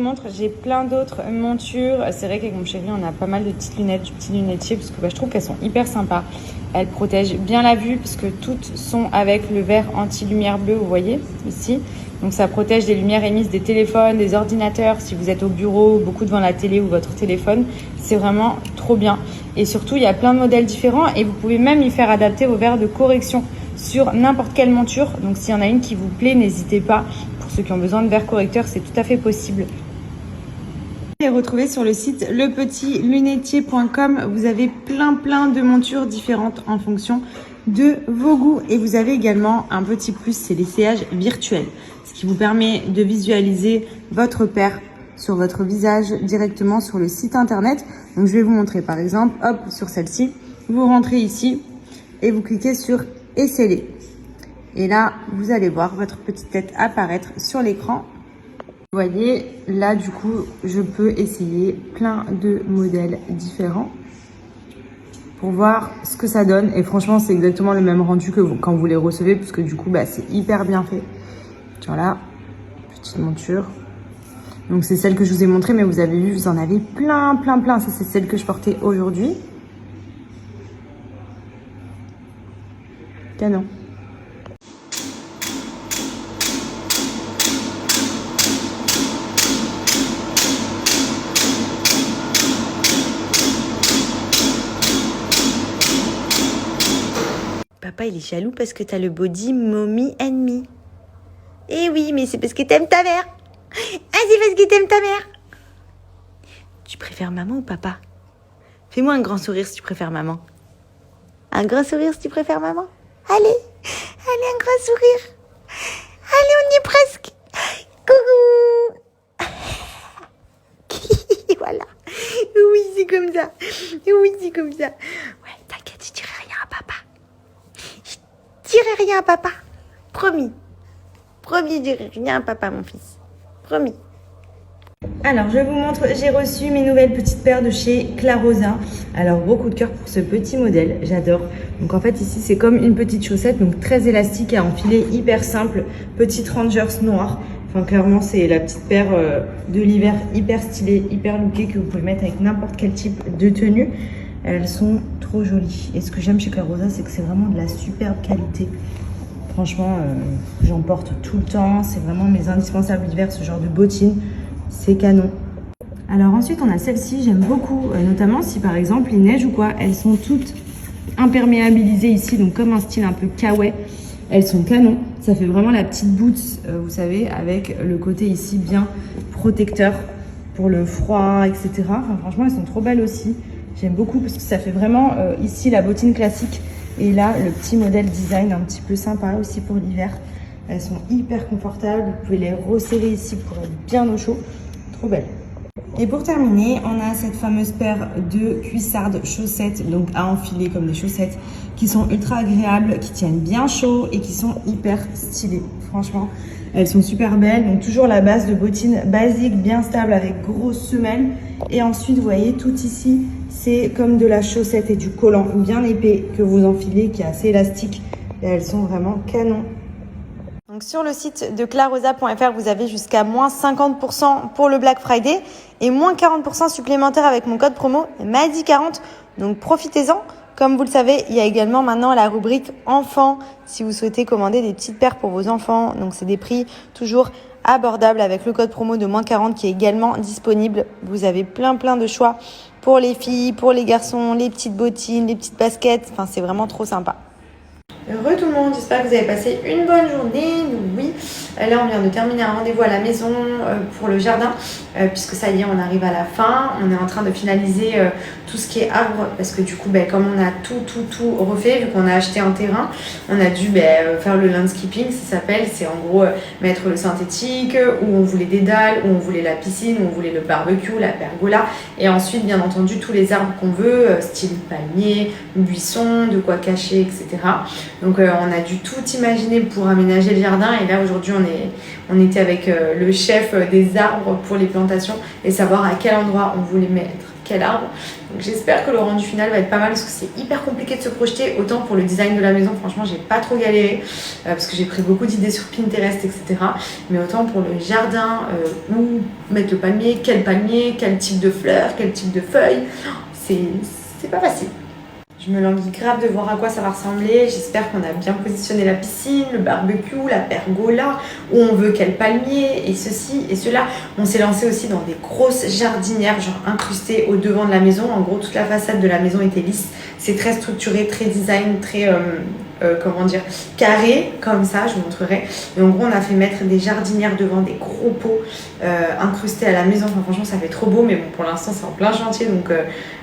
montre, j'ai plein d'autres montures. C'est vrai qu'avec mon chéri, on a pas mal de petites lunettes, du petit lunetier, parce que je trouve qu'elles sont hyper sympas. Elles protègent bien la vue, parce que toutes sont avec le verre anti-lumière bleue, vous voyez, ici. Donc ça protège des lumières émises des téléphones, des ordinateurs. Si vous êtes au bureau, beaucoup devant la télé ou votre téléphone, c'est vraiment trop bien. Et surtout, il y a plein de modèles différents et vous pouvez même y faire adapter vos verres de correction sur n'importe quelle monture. Donc s'il y en a une qui vous plaît, n'hésitez pas. Pour ceux qui ont besoin de verres correcteurs, c'est tout à fait possible. Et retrouvez sur le site lepetitlunétier.com. Vous avez plein de montures différentes en fonction de vos goûts. Et vous avez également un petit plus, c'est l'essayage virtuel. Ce qui vous permet de visualiser votre paire sur votre visage directement sur le site internet. Donc je vais vous montrer par exemple, hop, sur celle-ci, vous rentrez ici et vous cliquez sur essayer. Et là, vous allez voir votre petite tête apparaître sur l'écran. Vous voyez, là du coup, je peux essayer plein de modèles différents pour voir ce que ça donne. Et franchement, c'est exactement le même rendu que quand vous les recevez, puisque du coup, c'est hyper bien fait. Voilà, petite monture. Donc c'est celle que je vous ai montrée, mais vous avez vu, vous en avez plein. Ça, c'est celle que je portais aujourd'hui. Canon. Papa, il est jaloux parce que t'as le body mommy and me. Eh oui, mais c'est parce que t'aimes ta mère. Ah, c'est parce que t'aimes ta mère. Tu préfères maman ou papa? Fais-moi un grand sourire si tu préfères maman. Un grand sourire si tu préfères maman. Allez, un grand sourire. Allez, on y est presque. Coucou. Voilà. Oui, c'est comme ça. Ouais, t'inquiète, je dirai rien à papa. Je dirai rien à papa. Promis, je dirai rien à papa, mon fils. Promis. Alors, je vous montre, j'ai reçu mes nouvelles petites paires de chez Clarosa. Alors, gros coup de cœur pour ce petit modèle, j'adore. Donc, en fait, ici, c'est comme une petite chaussette, donc très élastique à enfiler, hyper simple. Petite Rangers noire. Enfin, clairement, c'est la petite paire de l'hiver hyper stylée, hyper lookée, que vous pouvez mettre avec n'importe quel type de tenue. Elles sont trop jolies. Et ce que j'aime chez Clarosa, c'est que c'est vraiment de la superbe qualité. Franchement, j'en porte tout le temps. C'est vraiment mes indispensables d'hiver, ce genre de bottines. C'est canon. Alors ensuite, on a celle-ci, j'aime beaucoup, notamment si par exemple il neige ou quoi. Elles sont toutes imperméabilisées ici, donc comme un style un peu kawaii. Elles sont canon. Ça fait vraiment la petite boots, vous savez, avec le côté ici bien protecteur pour le froid, etc. Enfin, franchement, elles sont trop belles aussi. J'aime beaucoup parce que ça fait vraiment ici la bottine classique. Et là, le petit modèle design un petit peu sympa aussi pour l'hiver. Elles sont hyper confortables. Vous pouvez les resserrer ici pour être bien au chaud. Trop belles. Et pour terminer, on a cette fameuse paire de cuissardes chaussettes, donc à enfiler comme des chaussettes, qui sont ultra agréables, qui tiennent bien chaud et qui sont hyper stylées. Franchement, elles sont super belles. Donc toujours la base de bottines basique, bien stable avec grosses semelles. Et ensuite, vous voyez, tout ici, c'est comme de la chaussette et du collant bien épais que vous enfilez, qui est assez élastique. Et elles sont vraiment canon. Donc sur le site de clarosa.fr, vous avez jusqu'à moins 50% pour le Black Friday et moins 40% supplémentaire avec mon code promo MADI40. Donc profitez-en. Comme vous le savez, il y a également maintenant la rubrique enfants si vous souhaitez commander des petites paires pour vos enfants. Donc c'est des prix toujours abordables avec le code promo de moins 40 qui est également disponible. Vous avez plein de choix pour les filles, pour les garçons, les petites bottines, les petites baskets. Enfin, c'est vraiment trop sympa. Heureux tout le monde, j'espère que vous avez passé une bonne journée. Donc oui, là on vient de terminer un rendez-vous à la maison pour le jardin puisque ça y est, on arrive à la fin. On est en train de finaliser tout ce qui est arbre parce que du coup, comme on a tout refait, vu qu'on a acheté un terrain, on a dû faire le landscaping, ça s'appelle. C'est en gros mettre le synthétique, où on voulait des dalles, où on voulait la piscine, où on voulait le barbecue, la pergola et ensuite bien entendu tous les arbres qu'on veut, style palmier, buisson, de quoi cacher, etc. Donc on a dû tout imaginer pour aménager le jardin. Et là aujourd'hui on était avec le chef des arbres pour les plantations et savoir à quel endroit on voulait mettre quel arbre. Donc j'espère que le rendu final va être pas mal parce que c'est hyper compliqué de se projeter. Autant pour le design de la maison, franchement j'ai pas trop galéré parce que j'ai pris beaucoup d'idées sur Pinterest, etc. Mais autant pour le jardin, où mettre le palmier, quel type de fleurs, quel type de feuilles, c'est pas facile. Je me languis grave de voir à quoi ça va ressembler. J'espère qu'on a bien positionné la piscine, le barbecue, la pergola, où on veut quel palmier, et ceci et cela. On s'est lancé aussi dans des grosses jardinières, genre incrustées au devant de la maison. En gros, toute la façade de la maison était lisse. C'est très structuré, très design, très... carré comme ça, je vous montrerai. Et en gros on a fait mettre des jardinières devant, des gros pots incrustés à la maison. Enfin, franchement ça fait trop beau, mais bon, pour l'instant c'est en plein chantier, donc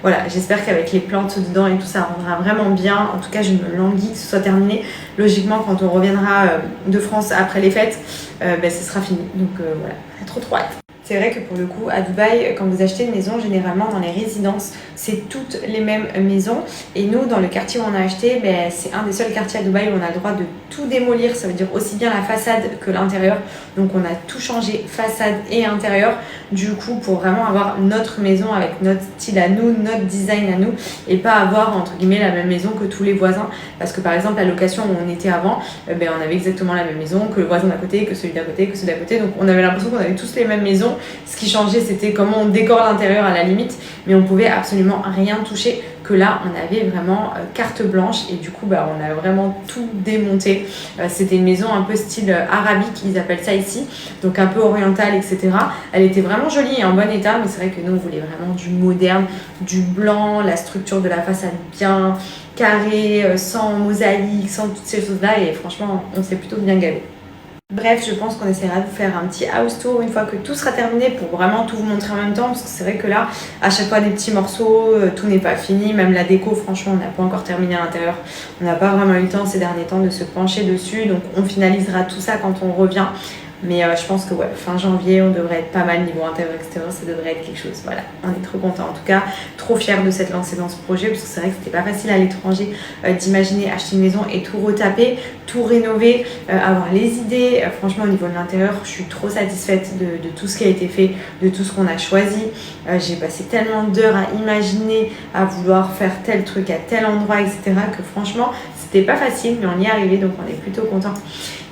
voilà, j'espère qu'avec les plantes dedans et tout ça rendra vraiment bien. En tout cas je me languis que ce soit terminé. Logiquement quand on reviendra de France après les fêtes, ce sera fini, donc voilà, trop hâte. C'est vrai que pour le coup, à Dubaï, quand vous achetez une maison, généralement dans les résidences, c'est toutes les mêmes maisons. Et nous, dans le quartier où on a acheté, c'est un des seuls quartiers à Dubaï où on a le droit de tout démolir. Ça veut dire aussi bien la façade que l'intérieur. Donc on a tout changé, façade et intérieur. Du coup, pour vraiment avoir notre maison avec notre style à nous, notre design à nous, et pas avoir entre guillemets la même maison que tous les voisins. Parce que par exemple, la location où on était avant, on avait exactement la même maison que le voisin d'à côté, que celui d'à côté, que celui d'à côté. Donc on avait l'impression qu'on avait tous les mêmes maisons. Ce qui changeait, c'était comment on décore l'intérieur à la limite, mais on pouvait absolument rien toucher. Que là, on avait vraiment carte blanche et du coup, on a vraiment tout démonté. C'était une maison un peu style arabique, ils appellent ça ici, donc un peu orientale, etc. Elle était vraiment jolie et en bon état, mais c'est vrai que nous, on voulait vraiment du moderne, du blanc, la structure de la façade bien carrée, sans mosaïque, sans toutes ces choses-là, et franchement, on s'est plutôt bien gavé. Bref, je pense qu'on essaiera de faire un petit house tour une fois que tout sera terminé pour vraiment tout vous montrer en même temps, parce que c'est vrai que là, à chaque fois des petits morceaux, tout n'est pas fini, même la déco, franchement, on n'a pas encore terminé à l'intérieur. On n'a pas vraiment eu le temps ces derniers temps de se pencher dessus, donc on finalisera tout ça quand on revient. Mais je pense que fin janvier, on devrait être pas mal niveau intérieur, extérieur, ça devrait être quelque chose. Voilà, on est trop contents. En tout cas, trop fiers de s'être lancé dans ce projet, parce que c'est vrai que c'était pas facile à l'étranger d'imaginer acheter une maison et tout retaper, tout rénover, avoir les idées. Franchement, au niveau de l'intérieur, je suis trop satisfaite de tout ce qui a été fait, de tout ce qu'on a choisi. J'ai passé tellement d'heures à imaginer, à vouloir faire tel truc à tel endroit, etc. que franchement, c'était pas facile, mais on y est arrivé, donc on est plutôt contents.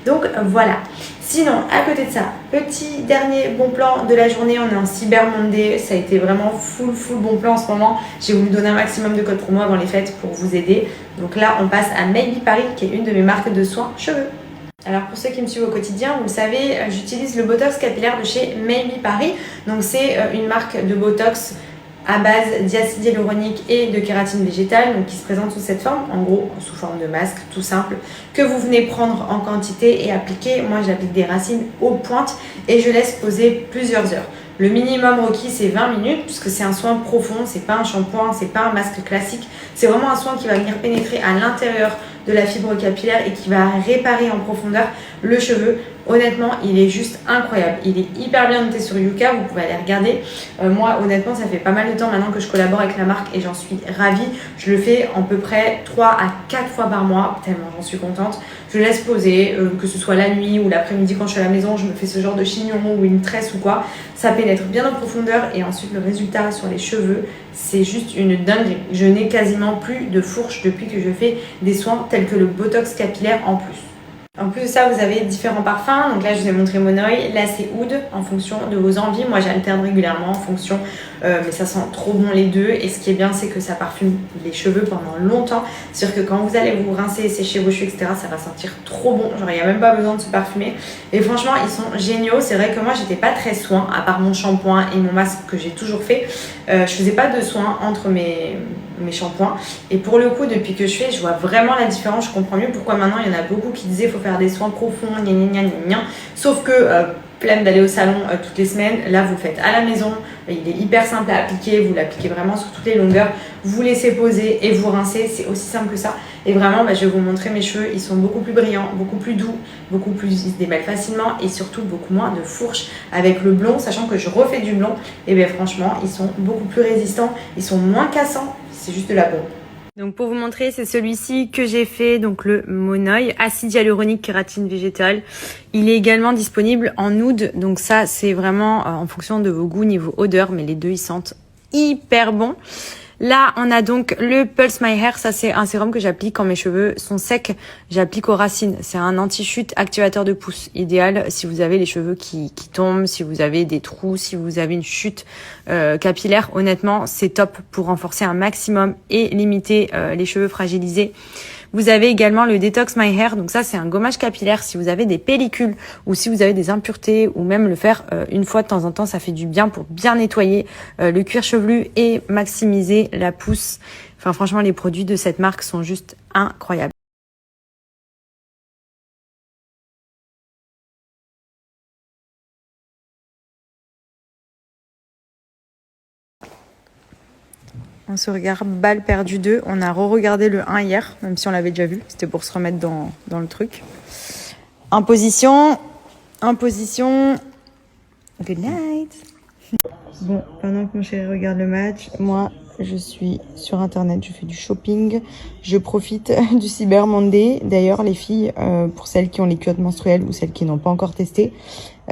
Donc voilà. Sinon, à côté de ça, petit dernier bon plan de la journée, on est en Cyber Monday, ça a été vraiment full bon plan en ce moment. J'ai voulu donner un maximum de codes promo avant les fêtes pour vous aider. Donc là, on passe à Maybe Paris, qui est une de mes marques de soins cheveux. Alors pour ceux qui me suivent au quotidien, vous le savez, j'utilise le Botox capillaire de chez Maybe Paris. Donc c'est une marque de Botox à base d'acide hyaluronique et de kératine végétale, donc qui se présente sous cette forme, en gros sous forme de masque tout simple, que vous venez prendre en quantité et appliquer. Moi j'applique des racines aux pointes et je laisse poser plusieurs heures. Le minimum requis c'est 20 minutes puisque c'est un soin profond, c'est pas un shampoing, c'est pas un masque classique, c'est vraiment un soin qui va venir pénétrer à l'intérieur de la fibre capillaire et qui va réparer en profondeur le cheveu. Honnêtement, il est juste incroyable. Il est hyper bien noté sur Yuka, vous pouvez aller regarder. Moi, honnêtement, ça fait pas mal de temps maintenant que je collabore avec la marque et j'en suis ravie. Je le fais à peu près 3 à 4 fois par mois, tellement j'en suis contente. Je laisse poser, que ce soit la nuit ou l'après-midi quand je suis à la maison, je me fais ce genre de chignon ou une tresse ou quoi. Ça pénètre bien en profondeur et ensuite le résultat sur les cheveux, c'est juste une dinguerie. Je n'ai quasiment plus de fourche depuis que je fais des soins tels que le Botox capillaire en plus. En plus de ça, vous avez différents parfums. Donc là, je vous ai montré mon oeil. Là, c'est Oud en fonction de vos envies. Moi, j'alterne régulièrement en fonction, mais ça sent trop bon les deux. Et ce qui est bien, c'est que ça parfume les cheveux pendant longtemps. C'est-à-dire que quand vous allez vous rincer, sécher vos cheveux, etc., ça va sentir trop bon. Genre, il n'y a même pas besoin de se parfumer. Et franchement, ils sont géniaux. C'est vrai que moi, j'étais pas très soin, à part mon shampoing et mon masque que j'ai toujours fait. Je faisais pas de soin entre mes shampoings. Et pour le coup, depuis que je fais, je vois vraiment la différence. Je comprends mieux pourquoi maintenant, il y en a beaucoup qui disaient faut faire des soins profonds, gna gna gna gna. Sauf que flemme d'aller au salon toutes les semaines. Là, vous le faites à la maison. Il est hyper simple à appliquer. Vous l'appliquez vraiment sur toutes les longueurs. Vous laissez poser et vous rincez. C'est aussi simple que ça. Et vraiment, je vais vous montrer mes cheveux. Ils sont beaucoup plus brillants, beaucoup plus doux, beaucoup plus, ils se démêlent facilement et surtout beaucoup moins de fourches avec le blond. Sachant que je refais du blond, et bien franchement, ils sont beaucoup plus résistants. Ils sont moins cassants. C'est juste de la bombe. Donc pour vous montrer, c'est celui-ci que j'ai fait, donc le Monoï, acide hyaluronique kératine végétale. Il est également disponible en nude, donc ça c'est vraiment en fonction de vos goûts niveau odeur, mais les deux ils sentent hyper bon. Là, on a donc le Pulse My Hair. Ça, c'est un sérum que j'applique quand mes cheveux sont secs. J'applique aux racines. C'est un anti-chute activateur de pousse. Idéal si vous avez les cheveux qui tombent, si vous avez des trous, si vous avez une chute capillaire. Honnêtement, c'est top pour renforcer un maximum et limiter les cheveux fragilisés. Vous avez également le Detox My Hair. Donc ça, c'est un gommage capillaire si vous avez des pellicules ou si vous avez des impuretés, ou même le faire une fois de temps en temps. Ça fait du bien pour bien nettoyer le cuir chevelu et maximiser la pousse. Enfin, franchement, les produits de cette marque sont juste incroyables. On se regarde Balle perdue 2. On a re-regardé le 1 hier, même si on l'avait déjà vu. C'était pour se remettre dans le truc. En position. Good night. Bon, pendant que mon chéri regarde le match, moi, je suis sur Internet. Je fais du shopping. Je profite du Cyber Monday. D'ailleurs, les filles, pour celles qui ont les culottes menstruelles ou celles qui n'ont pas encore testé,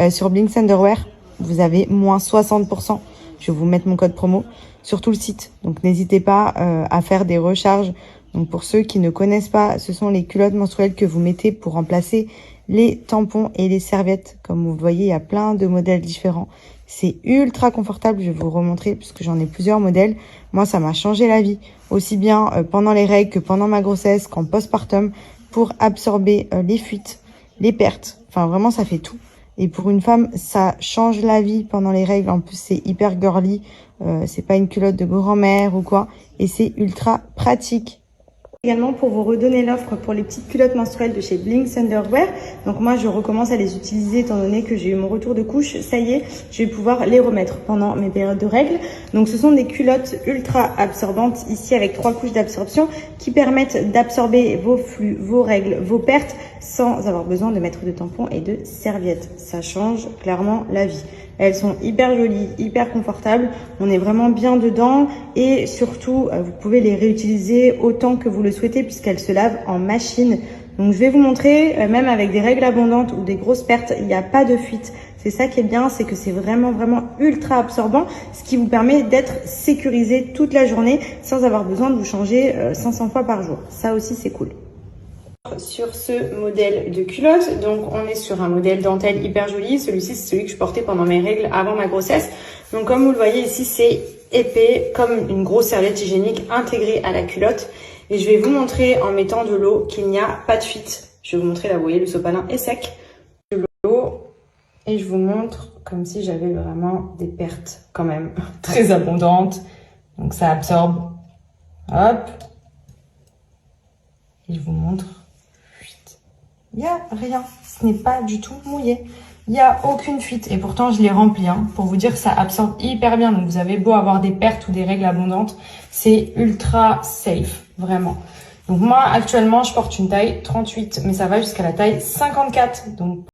sur Blinks Underwear, vous avez moins 60%. Je vais vous mettre mon code promo sur tout le site. Donc, n'hésitez pas à faire des recharges. Donc, pour ceux qui ne connaissent pas, ce sont les culottes menstruelles que vous mettez pour remplacer les tampons et les serviettes. Comme vous le voyez, il y a plein de modèles différents. C'est ultra confortable. Je vais vous remontrer puisque j'en ai plusieurs modèles. Moi, ça m'a changé la vie. Aussi bien pendant les règles que pendant ma grossesse, qu'en postpartum, pour absorber les fuites, les pertes. Enfin, vraiment, ça fait tout. Et pour une femme, ça change la vie pendant les règles. En plus, c'est hyper girly. C'est pas une culotte de grand-mère ou quoi. Et c'est ultra pratique. Également pour vous redonner l'offre pour les petites culottes menstruelles de chez Blinks Underwear. Donc moi, je recommence à les utiliser étant donné que j'ai eu mon retour de couche. Ça y est, je vais pouvoir les remettre pendant mes périodes de règles. Donc ce sont des culottes ultra absorbantes ici avec 3 couches d'absorption qui permettent d'absorber vos flux, vos règles, vos pertes sans avoir besoin de mettre de tampons et de serviettes. Ça change clairement la vie. Elles sont hyper jolies, hyper confortables. On est vraiment bien dedans et surtout, vous pouvez les réutiliser autant que vous le souhaitez puisqu'elles se lavent en machine. Donc, je vais vous montrer, même avec des règles abondantes ou des grosses pertes, il n'y a pas de fuite. C'est ça qui est bien, c'est que c'est vraiment ultra absorbant, ce qui vous permet d'être sécurisé toute la journée sans avoir besoin de vous changer 500 fois par jour. Ça aussi, c'est cool. Sur ce modèle de culotte, donc on est sur un modèle dentelle hyper joli. Celui-ci, c'est celui que je portais pendant mes règles avant ma grossesse. Donc comme vous le voyez ici, c'est épais comme une grosse serviette hygiénique intégrée à la culotte. Et je vais vous montrer en mettant de l'eau qu'il n'y a pas de fuite. Je vais vous montrer là, vous voyez, le sopalin est sec. De l'eau et je vous montre comme si j'avais vraiment des pertes quand même très abondantes. Donc ça absorbe. Hop. Et je vous montre. Il n'y a rien, ce n'est pas du tout mouillé. Il n'y a aucune fuite et pourtant je l'ai rempli pour vous dire que ça absorbe hyper bien. Donc vous avez beau avoir des pertes ou des règles abondantes, c'est ultra safe, vraiment. Donc moi actuellement je porte une taille 38 mais ça va jusqu'à la taille 54. Donc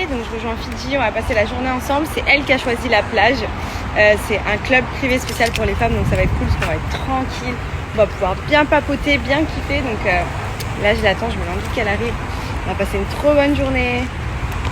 donc je rejoins Fidji, on va passer la journée ensemble. C'est elle qui a choisi la plage. C'est un club privé spécial pour les femmes, donc ça va être cool parce qu'on va être tranquille. On va pouvoir bien papoter, bien kiffer. Donc là je l'attends, je me demande qu'elle arrive. On va passer une trop bonne journée.